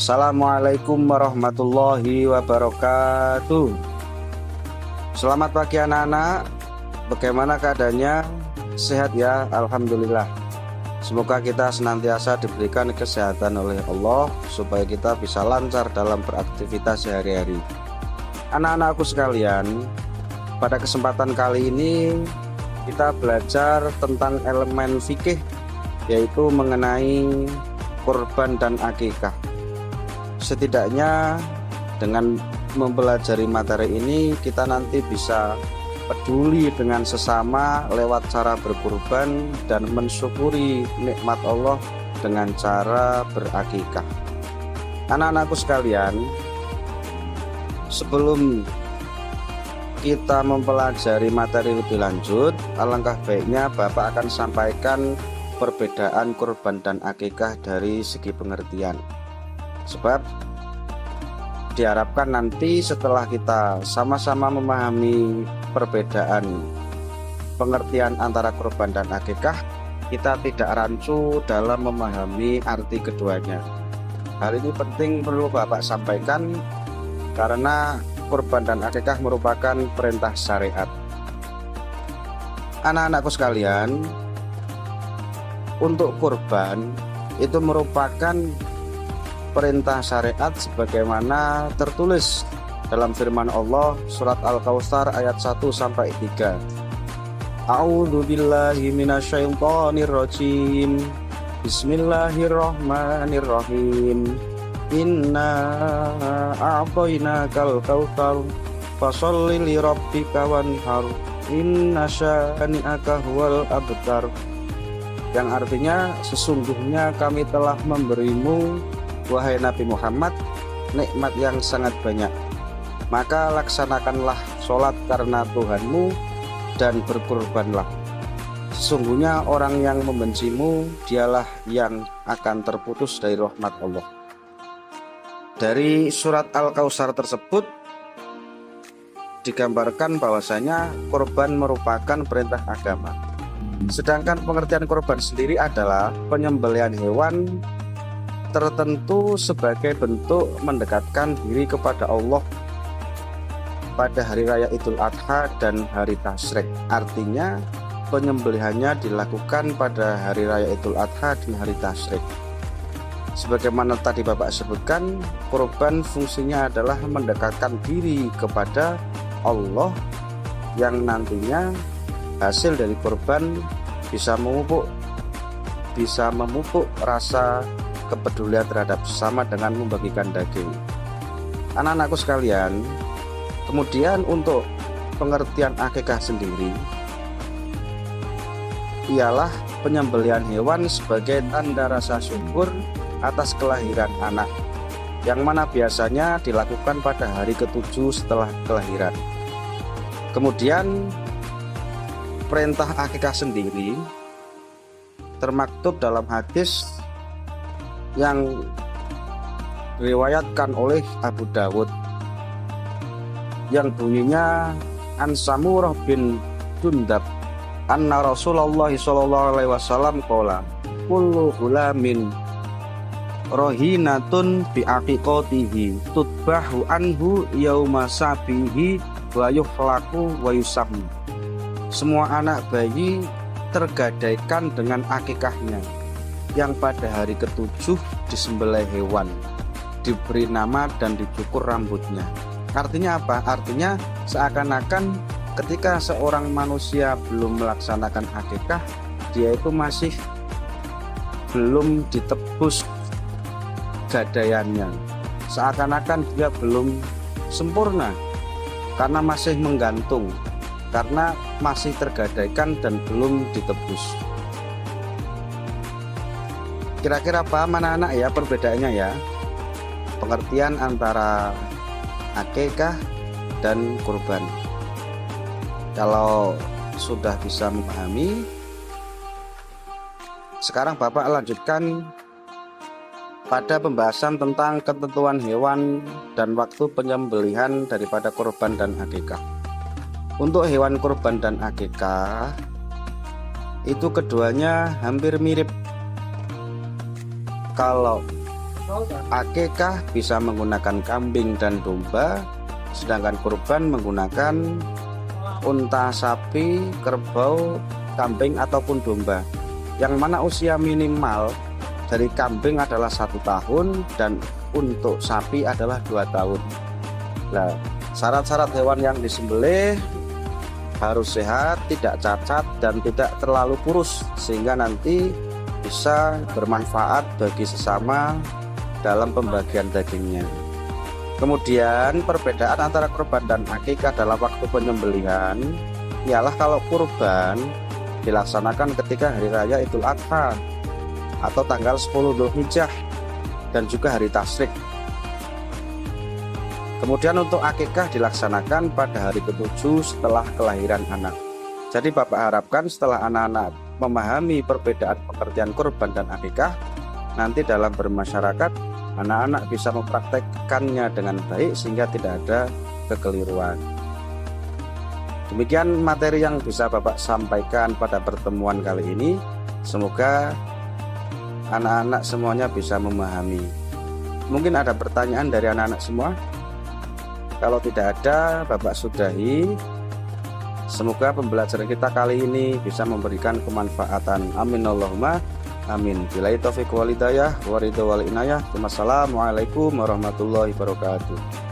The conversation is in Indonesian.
Assalamualaikum warahmatullahi wabarakatuh. Selamat pagi anak-anak. Bagaimana keadaannya? Sehat ya? Alhamdulillah. Semoga kita senantiasa diberikan kesehatan oleh Allah supaya kita bisa lancar dalam beraktivitas sehari-hari. Anak-anakku sekalian, pada kesempatan kali ini kita belajar tentang elemen fikih, yaitu mengenai kurban dan akikah. Setidaknya dengan mempelajari materi ini kita nanti bisa peduli dengan sesama lewat cara berkurban dan mensyukuri nikmat Allah dengan cara berakikah. Anak-anakku sekalian, sebelum kita mempelajari materi lebih lanjut, alangkah baiknya Bapak akan sampaikan perbedaan kurban dan akikah dari segi pengertian. Sebab diharapkan nanti setelah kita sama-sama memahami perbedaan pengertian antara kurban dan akikah, kita tidak rancu dalam memahami arti keduanya. Hal ini penting perlu Bapak sampaikan karena kurban dan akikah merupakan perintah syariat. Anak-anakku sekalian, untuk kurban itu merupakan perintah syariat sebagaimana tertulis dalam firman Allah surat Al-Kautsar ayat 1-3. A'udzu billahi minasyaitonir rajim. Bismillahirrahmanirrahim. Inna a'tainakal kautsar fasholli li rabbika wanhar. Inna syani'aka huwal abtar. Yang artinya sesungguhnya kami telah memberimu, wahai Nabi Muhammad, nikmat yang sangat banyak. Maka laksanakanlah sholat karena Tuhanmu dan berkurbanlah. Sesungguhnya orang yang membencimu, dialah yang akan terputus dari rahmat Allah. Dari surat Al-Kautsar tersebut digambarkan bahwasanya kurban merupakan perintah agama. Sedangkan pengertian kurban sendiri adalah penyembelihan hewan tertentu sebagai bentuk mendekatkan diri kepada Allah pada hari raya Idul Adha dan hari Tasyrik. Artinya penyembelihannya dilakukan pada hari raya Idul Adha dan hari Tasyrik. Sebagaimana tadi Bapak sebutkan, kurban fungsinya adalah mendekatkan diri kepada Allah yang nantinya hasil dari kurban bisa memupuk rasa kepedulian terhadap sesama dengan membagikan daging. Anak-anakku sekalian, kemudian untuk pengertian akikah sendiri ialah penyembelihan hewan sebagai tanda rasa syukur atas kelahiran anak, yang mana biasanya dilakukan pada hari ke-7 setelah kelahiran. Kemudian perintah akikah sendiri termaktub dalam hadis yang diriwayatkan oleh Abu Dawud yang bunyinya an Samurah bin Jundab anna Rasulullah sallallahu alaihi wasallam qala kullu ghulamin rohinatun bi aqiqatihi tutbahu anhu yauma sabihi wa yuhlaku wa yusammu. Semua anak bayi tergadaikan dengan akikahnya, yang pada hari ke-7 disembelih hewan, diberi nama dan dicukur rambutnya. Artinya apa? Artinya seakan-akan ketika seorang manusia belum melaksanakan akikah, dia itu masih belum ditebus gadaiannya. Seakan-akan dia belum sempurna karena masih menggantung, karena masih tergadaikan dan belum ditebus. Kira-kira paham anak-anak ya perbedaannya ya, pengertian antara akikah dan kurban. Kalau sudah bisa memahami, sekarang Bapak lanjutkan pada pembahasan tentang ketentuan hewan dan waktu penyembelihan daripada kurban dan akikah. Untuk hewan kurban dan akikah itu keduanya hampir mirip. Kalau Akikah bisa menggunakan kambing dan domba, sedangkan kurban menggunakan unta, sapi, kerbau, kambing ataupun domba. Yang mana usia minimal dari kambing adalah 1 tahun dan untuk sapi adalah 2 tahun. Nah, syarat-syarat hewan yang disembelih harus sehat, tidak cacat dan tidak terlalu kurus, sehingga nanti bisa bermanfaat bagi sesama dalam pembagian dagingnya. Kemudian perbedaan antara kurban dan akikah dalam waktu penyembelihan ialah kalau kurban dilaksanakan ketika hari raya Idul Adha atau tanggal 10 Dzulhijjah dan juga hari tasyrik. Kemudian untuk akikah dilaksanakan pada hari ke-7 setelah kelahiran anak. Jadi Bapak harapkan setelah anak-anak memahami perbedaan pengertian kurban dan akikah, nanti dalam bermasyarakat anak-anak bisa mempraktekkannya dengan baik sehingga tidak ada kekeliruan. Demikian materi yang bisa Bapak sampaikan pada pertemuan kali ini. Semoga anak-anak semuanya bisa memahami. Mungkin ada pertanyaan dari anak-anak semua? Kalau tidak ada, Bapak sudahi. Semoga pembelajaran kita kali ini bisa memberikan kemanfaatan. Amin Allahumma amin. Billahi taufiq wal hidayah wa ridha wal inayah. Wassalamualaikum warahmatullahi wabarakatuh.